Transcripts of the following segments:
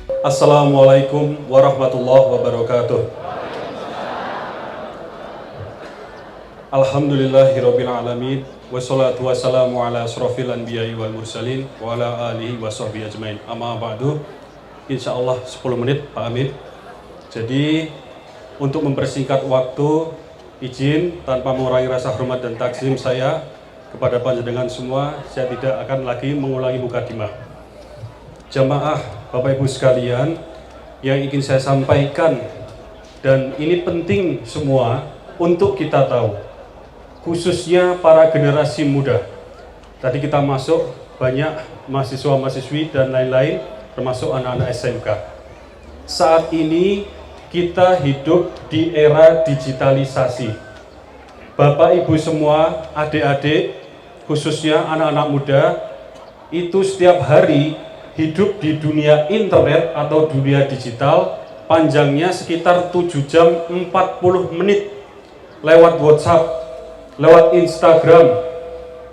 Assalamualaikum warahmatullahi wabarakatuh. Alhamdulillahirabbil alamin wassalatu wassalamu ala asrofil anbiya'i wal mursalin wa ala alihi wa sahbihi ajmain. Amma ba'du. Insyaallah 10 menit Pak Amin. Jadi untuk mempersingkat waktu, izin tanpa mengurangi rasa hormat dan takzim saya kepada panjenengan semua, saya tidak akan lagi mengulangi mukadimah. Jamaah Bapak Ibu sekalian, yang ingin saya sampaikan dan ini penting semua untuk kita tahu, khususnya para generasi muda. Tadi kita masuk banyak mahasiswa-mahasiswi dan lain-lain, termasuk anak-anak SMK. Saat ini kita hidup di era digitalisasi. Bapak Ibu semua, adik-adik, khususnya anak-anak muda, itu setiap hari hidup di dunia internet atau dunia digital, panjangnya sekitar 7 jam 40 menit lewat WhatsApp, lewat Instagram,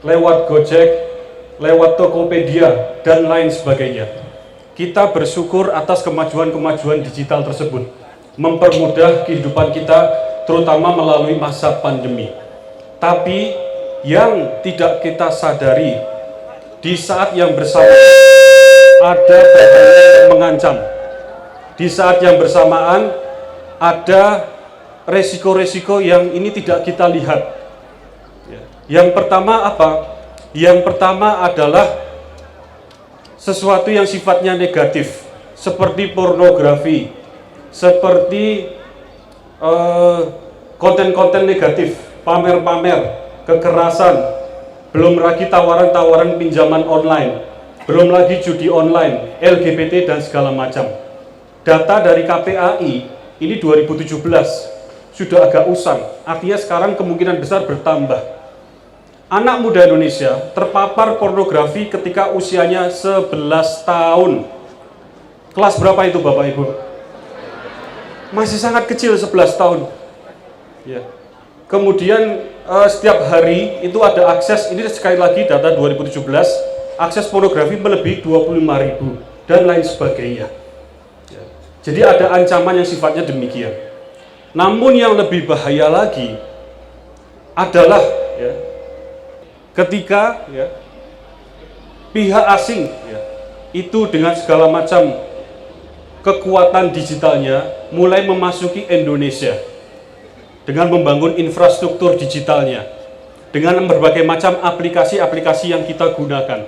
lewat Gojek, lewat Tokopedia, dan lain sebagainya. Kita bersyukur atas kemajuan-kemajuan digital tersebut, mempermudah kehidupan kita, terutama melalui masa pandemi. Tapi yang tidak kita sadari, di saat yang bersamaan ada bahaya yang mengancam. Di saat yang bersamaan ada resiko-resiko yang ini tidak kita lihat. Yang pertama apa? Yang pertama adalah sesuatu yang sifatnya negatif, seperti pornografi, seperti konten-konten negatif, pamer-pamer, kekerasan, belum lagi tawaran-tawaran pinjaman online, belum lagi judi online, LGBT dan segala macam. Data dari KPAI ini 2017 sudah agak usang, artinya sekarang kemungkinan besar bertambah. Anak muda Indonesia terpapar pornografi ketika usianya 11 tahun. Kelas berapa itu Bapak Ibu? Masih sangat kecil, 11 tahun. Ya. Kemudian setiap hari itu ada akses, ini sekali lagi data 2017, akses pornografi melebihi 25.000 dan lain sebagainya. Jadi ada ancaman yang sifatnya demikian. Namun yang lebih bahaya lagi adalah ketika pihak asing itu dengan segala macam kekuatan digitalnya mulai memasuki Indonesia dengan membangun infrastruktur digitalnya, dengan berbagai macam aplikasi-aplikasi yang kita gunakan.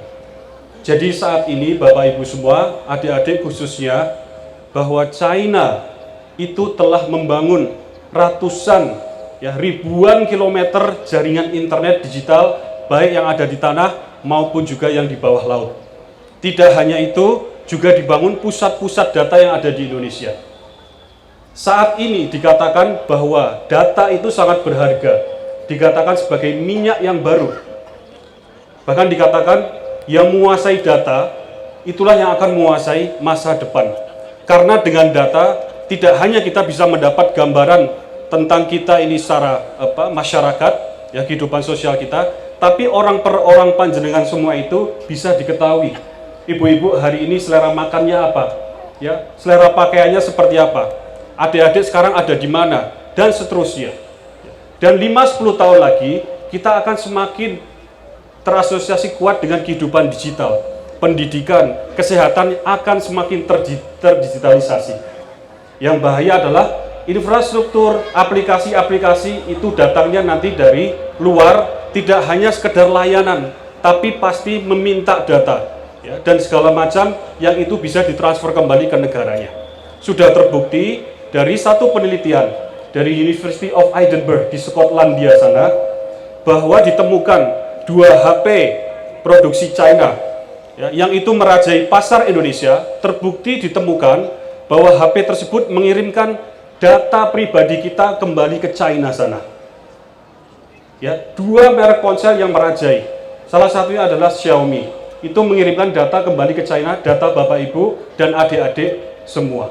Jadi saat ini Bapak Ibu semua, adik-adik khususnya, bahwa China itu telah membangun ratusan, ribuan kilometer jaringan internet digital, baik yang ada di tanah maupun juga yang di bawah laut. Tidak hanya itu, juga dibangun pusat-pusat data yang ada di Indonesia. Saat ini dikatakan bahwa data itu sangat berharga, dikatakan sebagai minyak yang baru. Bahkan dikatakan yang menguasai data, itulah yang akan menguasai masa depan. Karena dengan data, tidak hanya kita bisa mendapat gambaran tentang kita ini secara masyarakat, kehidupan sosial kita, tapi orang per orang panjenengan semua itu bisa diketahui. Ibu-ibu hari ini selera makannya apa? Selera pakaiannya seperti apa? Adik-adik sekarang ada di mana? Dan seterusnya. Dan 5-10 tahun lagi, kita akan semakin terasosiasi kuat dengan kehidupan digital. Pendidikan, kesehatan akan semakin terdigitalisasi. Yang bahaya adalah infrastruktur, aplikasi-aplikasi itu datangnya nanti dari luar, tidak hanya sekedar layanan, tapi pasti meminta data, dan segala macam yang itu bisa ditransfer kembali ke negaranya. Sudah terbukti dari satu penelitian dari University of Edinburgh di Skotlandia sana, bahwa ditemukan 2 HP produksi China yang itu merajai pasar Indonesia. Terbukti ditemukan bahwa HP tersebut mengirimkan data pribadi kita kembali ke China sana. 2 merek ponsel yang merajai, salah satunya adalah Xiaomi, itu mengirimkan data kembali ke China, data Bapak Ibu dan adik-adik semua.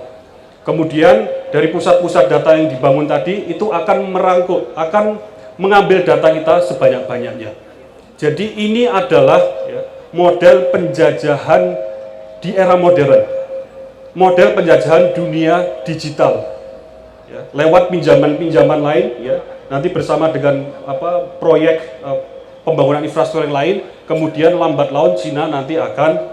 Kemudian dari pusat-pusat data yang dibangun tadi itu akan merangkul, akan mengambil data kita sebanyak-banyaknya. Jadi ini adalah model penjajahan di era modern. model penjajahan dunia digital, ya, lewat pinjaman-pinjaman lain, ya, nanti bersama dengan proyek pembangunan infrastruktur yang lain, kemudian lambat laun Cina nanti akan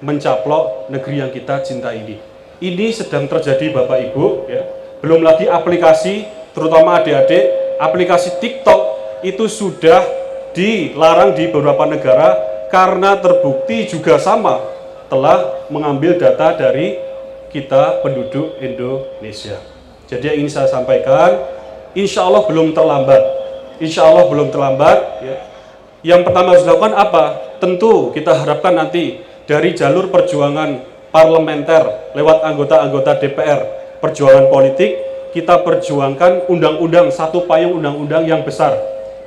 mencaplok negeri yang kita cintai ini. Ini sedang terjadi Bapak Ibu, ya. Belum lagi aplikasi, terutama adik-adik, aplikasi TikTok itu sudah dilarang di beberapa negara karena terbukti juga sama telah mengambil data dari kita penduduk Indonesia. Jadi yang ini saya sampaikan, insya Allah belum terlambat. Insya Allah belum terlambat. Ya. Yang pertama harus dilakukan apa? Tentu kita harapkan nanti dari jalur perjuangan parlementer lewat anggota-anggota DPR, perjuangan politik, kita perjuangkan undang-undang, satu payung undang-undang yang besar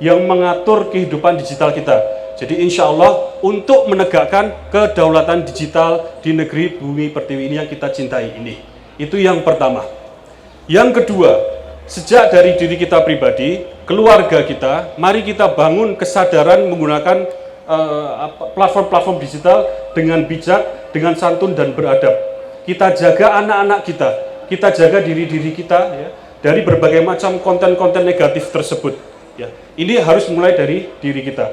yang mengatur kehidupan digital kita. Jadi insya Allah untuk menegakkan kedaulatan digital di negeri bumi pertiwi ini yang kita cintai ini. Itu yang pertama. Yang kedua, sejak dari diri kita pribadi, keluarga kita, mari kita bangun kesadaran menggunakan platform-platform digital dengan bijak, dengan santun dan beradab. Kita jaga anak-anak kita jaga diri-diri kita, ya, dari berbagai macam konten-konten negatif tersebut. Ya. Ini harus mulai dari diri kita.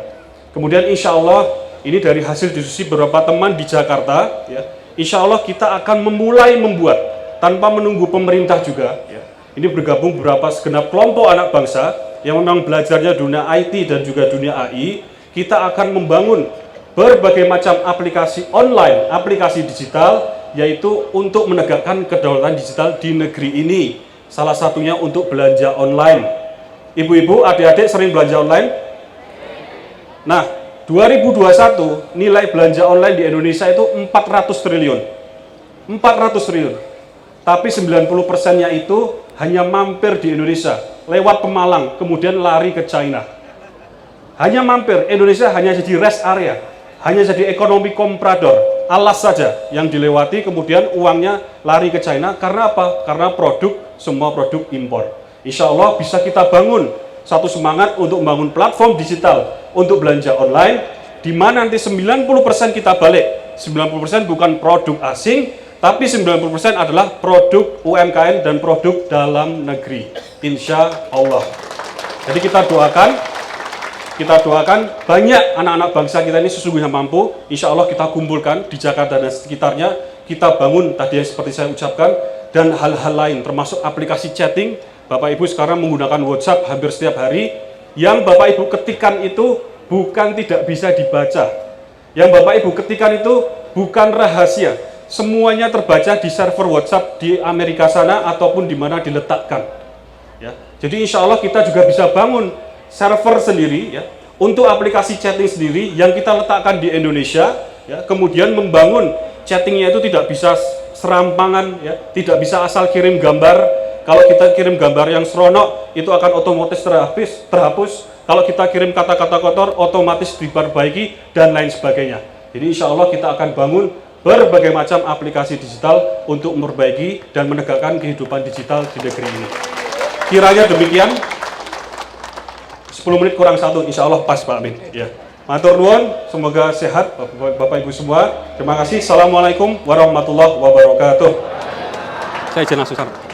Kemudian insya Allah, ini dari hasil diskusi beberapa teman di Jakarta, ya, insya Allah kita akan memulai membuat, tanpa menunggu pemerintah juga, ya. Ini bergabung beberapa segenap kelompok anak bangsa, yang memang belajarnya dunia IT dan juga dunia AI, kita akan membangun berbagai macam aplikasi online, aplikasi digital, yaitu untuk menegakkan kedaulatan digital di negeri ini. Salah satunya untuk belanja online. Ibu-ibu, adik-adik sering belanja online? Nah, 2021 nilai belanja online di Indonesia itu 400 triliun. 400 triliun. Tapi 90%-nya itu hanya mampir di Indonesia, lewat Pemalang, kemudian lari ke China. Hanya mampir, Indonesia hanya jadi rest area, hanya jadi ekonomi komprador, alas saja yang dilewati, kemudian uangnya lari ke China. Karena apa? Karena semua produk impor. Insya Allah bisa kita bangun satu semangat untuk membangun platform digital untuk belanja online, di mana nanti 90% kita balik. 90% bukan produk asing, tapi 90% adalah produk UMKM dan produk dalam negeri. Insya Allah. Jadi kita doakan banyak anak-anak bangsa kita ini sesungguhnya mampu. Insya Allah kita kumpulkan di Jakarta dan sekitarnya, kita bangun tadi yang seperti saya ucapkan, dan hal-hal lain termasuk aplikasi chatting. Bapak Ibu sekarang menggunakan WhatsApp hampir setiap hari. Yang Bapak Ibu ketikan itu bukan tidak bisa dibaca. Yang Bapak Ibu ketikan itu bukan rahasia. Semuanya terbaca di server WhatsApp di Amerika sana ataupun di mana diletakkan. Ya. Jadi insya Allah kita juga bisa bangun server sendiri, ya, untuk aplikasi chatting sendiri yang kita letakkan di Indonesia, ya, kemudian membangun chattingnya itu tidak bisa serampangan, ya, tidak bisa asal kirim gambar. Kalau kita kirim gambar yang seronok, itu akan otomatis terhapus. Kalau kita kirim kata-kata kotor, otomatis diperbaiki, dan lain sebagainya. Jadi insya Allah kita akan bangun berbagai macam aplikasi digital untuk memperbaiki dan menegakkan kehidupan digital di negeri ini. Kiranya demikian. 10 menit kurang 1, insya Allah pas Pak Amin. Ya. Matur nuwun, semoga sehat Bapak Ibu semua. Terima kasih. Assalamualaikum warahmatullahi wabarakatuh. Saya izin langsung sana.